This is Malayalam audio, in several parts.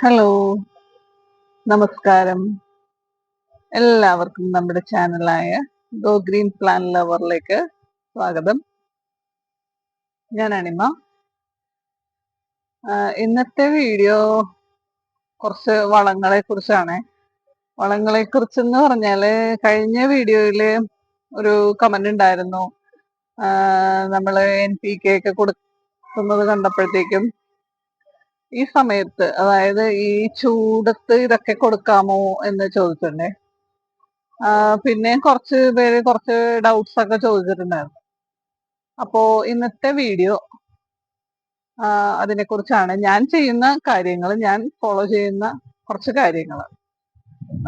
ഹലോ, നമസ്കാരം. എല്ലാവർക്കും നമ്മുടെ ചാനലായ ഗോ ഗ്രീൻ പ്ലാൻ ലവറിലേക്ക് സ്വാഗതം. ഞാൻ അണിമ. ഇന്നത്തെ വീഡിയോ കുറച്ച് വളങ്ങളെ കുറിച്ചാണ്. വളങ്ങളെ കുറിച്ചെന്ന് പറഞ്ഞാല് കഴിഞ്ഞ വീഡിയോയില് ഒരു കമന്റ് ഉണ്ടായിരുന്നു. നമ്മള് NPK ഒക്കെ കൊടുക്കുന്നത് കണ്ടപ്പോഴത്തേക്കും ഈ സമയത്ത്, അതായത് ഈ ചൂടത്ത് ഇതൊക്കെ കൊടുക്കാമോ എന്ന് ചോദിച്ചിട്ടുണ്ടേ. പിന്നെ കുറച്ച് പേര് കുറച്ച് ഡൗട്ട്സ് ഒക്കെ ചോദിച്ചിട്ടുണ്ടായിരുന്നു. അപ്പോ ഇന്നത്തെ വീഡിയോ അതിനെ കുറിച്ചാണ്. ഞാൻ ചെയ്യുന്ന കാര്യങ്ങൾ, ഞാൻ ഫോളോ ചെയ്യുന്ന കുറച്ച് കാര്യങ്ങൾ.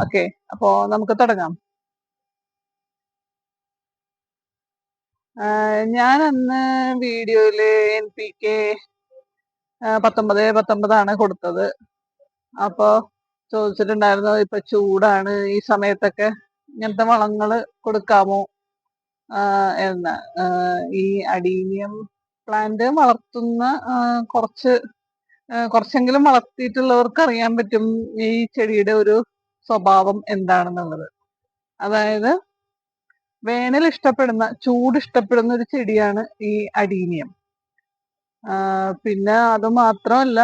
ഓക്കെ, അപ്പോ നമുക്ക് തുടങ്ങാം. ഞാൻ അന്ന് വീഡിയോയില് NPK 19-19 കൊടുത്തത്. അപ്പോ ചോദിച്ചിട്ടുണ്ടായിരുന്നു, ഇപ്പൊ ചൂടാണ്, ഈ സമയത്തൊക്കെ ഇങ്ങനത്തെ വളങ്ങള് കൊടുക്കാമോ എന്ന്. ഈ അഡീനിയം പ്ലാന്റ് വളർത്തുന്ന കുറച്ചെങ്കിലും വളർത്തിയിട്ടുള്ളവർക്ക് അറിയാൻ പറ്റും ഈ ചെടിയുടെ ഒരു സ്വഭാവം എന്താണെന്നുള്ളത്. അതായത് വേനൽ ഇഷ്ടപ്പെടുന്ന, ചൂട് ഇഷ്ടപ്പെടുന്ന ഒരു ചെടിയാണ് ഈ അഡീനിയം. പിന്നെ അത് മാത്രമല്ല,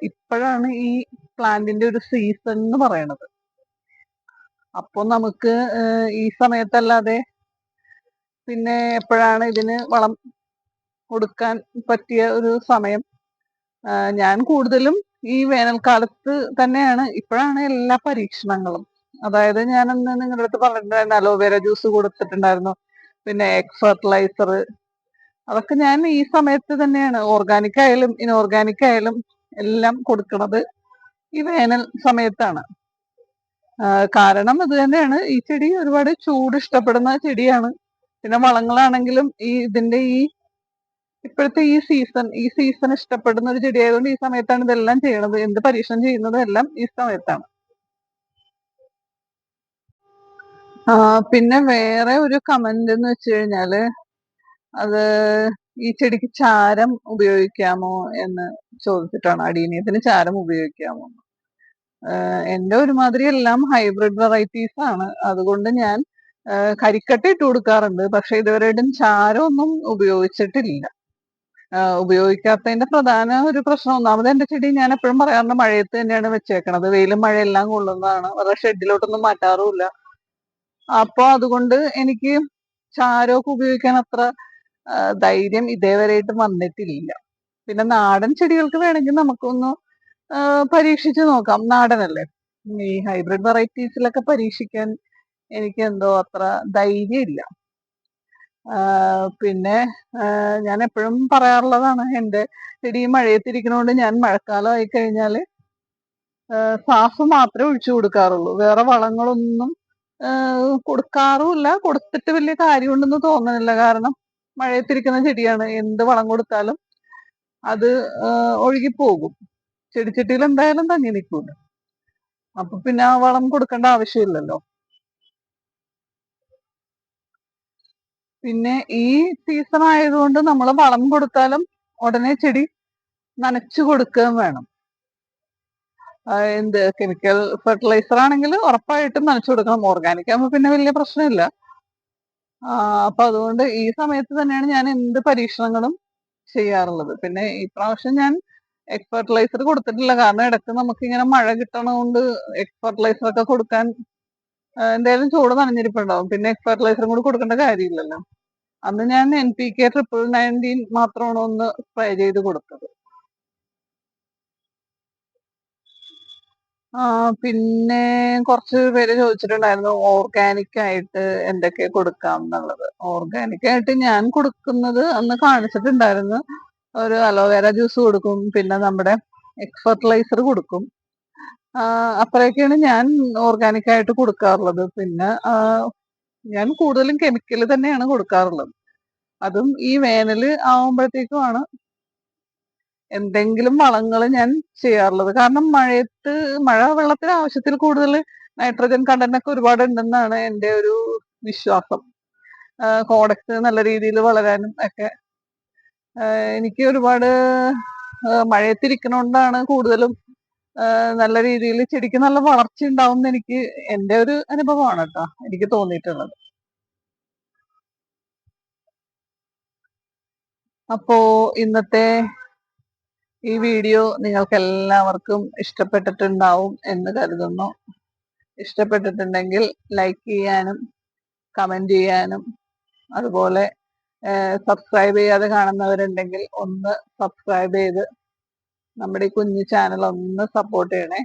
ഇപ്പോഴാണ് ഈ പ്ലാന്റിന്റെ ഒരു സീസൺ എന്ന് പറയണത്. അപ്പൊ നമുക്ക് ഈ സമയത്തല്ലാതെ പിന്നെ എപ്പോഴാണ് ഇതിന് വളം കൊടുക്കാൻ പറ്റിയ ഒരു സമയം? ഞാൻ കൂടുതലും ഈ വേനൽക്കാലത്ത് തന്നെയാണ്. ഇപ്പോഴാണ് എല്ലാ പരീക്ഷണങ്ങളും. അതായത് ഞാനന്ന് നിങ്ങളുടെ അടുത്ത് പറഞ്ഞിട്ടുണ്ടായിരുന്നു, അലോവേര ജ്യൂസ് കൊടുത്തിട്ടുണ്ടായിരുന്നു, പിന്നെ എഗ് ഫെർട്ടിലൈസർ. അതൊക്കെ ഞാൻ ഈ സമയത്ത് തന്നെയാണ്, ഓർഗാനിക് ആയാലും ഇനോർഗാനിക് ആയാലും എല്ലാം കൊടുക്കുന്നത് ഈ വേനൽ സമയത്താണ്. കാരണം ഇത് തന്നെയാണ്, ഈ ചെടി ഒരുപാട് ചൂട് ഇഷ്ടപ്പെടുന്ന ചെടിയാണ്. പിന്നെ വളങ്ങളാണെങ്കിലും ഇതിന്റെ ഇപ്പോഴത്തെ ഈ സീസൺ ഇഷ്ടപ്പെടുന്ന ഒരു ചെടി ആയതുകൊണ്ട് ഈ സമയത്താണ് ഇതെല്ലാം ചെയ്യണത്. എന്ത് പരീക്ഷണം ചെയ്യുന്നതും എല്ലാം ഈ സമയത്താണ്. പിന്നെ വേറെ ഒരു കമന്റ് എന്ന് വെച്ച് കഴിഞ്ഞാല്, അത് ഈ ചെടിക്ക് ചാരം ഉപയോഗിക്കാമോ എന്ന് ചോദിച്ചിട്ടാണ്. അടീനിയത്തിന് ചാരം ഉപയോഗിക്കാമോ? എന്റെ ഒരുമാതിരി എല്ലാം ഹൈബ്രിഡ് വെറൈറ്റീസ് ആണ്. അതുകൊണ്ട് ഞാൻ കരിക്കട്ട ഇട്ട് കൊടുക്കാറുണ്ട്. പക്ഷെ ഇതുവരെയായിട്ടും ചാരമൊന്നും ഉപയോഗിച്ചിട്ടില്ല. ഉപയോഗിക്കാത്തതിന്റെ പ്രധാന ഒരു പ്രശ്നം, ഒന്നാമത് എന്റെ ചെടി ഞാൻ എപ്പോഴും പറയാറുണ്ട്, മഴയത്ത് തന്നെയാണ് വെച്ചേക്കണത്. വെയിലും മഴയെല്ലാം കൊള്ളുന്നതാണ്. വേറെ ഷെഡിലോട്ടൊന്നും മാറ്റാറുമില്ല. അപ്പൊ അതുകൊണ്ട് എനിക്ക് ചാരമൊക്കെ ഉപയോഗിക്കാൻ അത്ര ധൈര്യം ഇതേവരെയായിട്ടും വന്നിട്ടില്ല. പിന്നെ നാടൻ ചെടികൾക്ക് വേണമെങ്കിൽ നമുക്കൊന്ന് പരീക്ഷിച്ച് നോക്കാം. നാടനല്ലേ. ഈ ഹൈബ്രിഡ് വെറൈറ്റീസിലൊക്കെ പരീക്ഷിക്കാൻ എനിക്ക് എന്തോ അത്ര ധൈര്യമില്ല. പിന്നെ ഞാൻ എപ്പോഴും പറയാറുള്ളതാണ്, എന്റെ ചെടി മഴയത്തിരിക്കണോണ്ട് ഞാൻ മഴക്കാലം ആയി കഴിഞ്ഞാല് സാഫ് മാത്രമേ ഒഴിച്ചു കൊടുക്കാറുള്ളൂ. വേറെ വളങ്ങളൊന്നും കൊടുക്കാറുമില്ല. കൊടുത്തിട്ട് വലിയ കാര്യമുണ്ടെന്ന് തോന്നുന്നില്ല. കാരണം മഴയത്തിരിക്കുന്ന ചെടിയാണ്, എന്ത് വളം കൊടുത്താലും അത് ഒഴുകിപ്പോകും. ചെടിച്ചട്ടിയിൽ എന്തായാലും തങ്ങി നിൽക്കൂല. അപ്പൊ പിന്നെ ആ വളം കൊടുക്കേണ്ട ആവശ്യമില്ലല്ലോ. പിന്നെ ഈ സീസൺ ആയതുകൊണ്ട് നമ്മൾ വളം കൊടുത്താലും ഉടനെ ചെടി നനച്ചു കൊടുക്കുകയും വേണം. എന്ത് കെമിക്കൽ ഫെർട്ടിലൈസർ ആണെങ്കിൽ ഉറപ്പായിട്ടും നനച്ചു കൊടുക്കണം. ഓർഗാനിക് ആകുമ്പോൾ പിന്നെ വലിയ പ്രശ്നമില്ല. അപ്പൊ അതുകൊണ്ട് ഈ സമയത്ത് തന്നെയാണ് ഞാൻ എന്ത് പരീക്ഷണങ്ങളും ചെയ്യാറുള്ളത്. പിന്നെ ഈ പ്രാവശ്യം ഞാൻ എഗ് ഫെർട്ടിലൈസർ കൊടുത്തിട്ടില്ല. കാരണം ഇടയ്ക്ക് നമുക്ക് ഇങ്ങനെ മഴ കിട്ടണതുകൊണ്ട് എഗ് ഫെർട്ടിലൈസർ ഒക്കെ കൊടുക്കാൻ എന്തായാലും ചൂട് നനഞ്ഞിരിപ്പുണ്ടാവും. പിന്നെ എഗ് ഫെർട്ടിലൈസറും കൂടി കൊടുക്കേണ്ട കാര്യമില്ലല്ലോ. അന്ന് ഞാൻ NPK 1919 മാത്രമാണ് ഒന്ന് സ്പ്രേ ചെയ്ത് കൊടുത്തത്. പിന്നെ കുറച്ച് പേര് ചോദിച്ചിട്ടുണ്ടായിരുന്നു ഓർഗാനിക് ആയിട്ട് എന്തൊക്കെ കൊടുക്കാം എന്നുള്ളത്. ഓർഗാനിക് ആയിട്ട് ഞാൻ കൊടുക്കുന്നത് അന്ന് കാണിച്ചിട്ടുണ്ടായിരുന്നു. ഒരു അലോവേര ജ്യൂസ് കൊടുക്കും, പിന്നെ നമ്മുടെ എഗ് ഫെർട്ടിലൈസർ കൊടുക്കും. അത്രയൊക്കെയാണ് ഞാൻ ഓർഗാനിക് ആയിട്ട് കൊടുക്കാറുള്ളത്. പിന്നെ ഞാൻ കൂടുതലും കെമിക്കൽ തന്നെയാണ് കൊടുക്കാറുള്ളത്. അതും ഈ വേനൽ ആവുമ്പോഴത്തേക്കുമാണ് എന്തെങ്കിലും വളങ്ങൾ ഞാൻ ചെയ്യാറുള്ളത്. കാരണം മഴ വെള്ളത്തിന് ആവശ്യത്തിൽ കൂടുതൽ നൈട്രജൻ കണ്ടന്റ് ഒക്കെ ഒരുപാട് ഉണ്ടെന്നാണ് എൻ്റെ ഒരു വിശ്വാസം. കോഡക്സ് നല്ല രീതിയിൽ വളരാനും ഒക്കെ എനിക്ക് ഒരുപാട് മഴയത്തിരിക്കണോണ്ടാണ് കൂടുതലും നല്ല രീതിയിൽ ചെടിക്ക് നല്ല വളർച്ച ഉണ്ടാവും എന്ന് എന്റെ ഒരു അനുഭവമാണ് കേട്ടോ എനിക്ക് തോന്നിയിട്ടുള്ളത്. അപ്പോ ഇന്നത്തെ ഈ വീഡിയോ നിങ്ങൾക്ക് എല്ലാവർക്കും ഇഷ്ടപ്പെട്ടിട്ടുണ്ടാവും എന്ന് കരുതുന്നു. ഇഷ്ടപ്പെട്ടിട്ടുണ്ടെങ്കിൽ ലൈക്ക് ചെയ്യാനും കമന്റ് ചെയ്യാനും അതുപോലെ സബ്സ്ക്രൈബ് ചെയ്യാതെ കാണുന്നവരുണ്ടെങ്കിൽ ഒന്ന് സബ്സ്ക്രൈബ് ചെയ്ത് നമ്മുടെ ഈ കുഞ്ഞു ചാനൽ ഒന്ന് സപ്പോർട്ട് ചെയ്യണേ.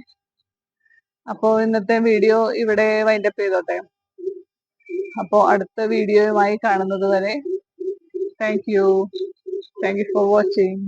അപ്പോൾ ഇന്നത്തെ വീഡിയോ ഇവിടെ വൈൻഡപ്പ് ചെയ്തോട്ടെ. അപ്പോൾ അടുത്ത വീഡിയോയുമായി കാണുന്നത് വരെ താങ്ക് യു ഫോർ വാച്ചിങ്.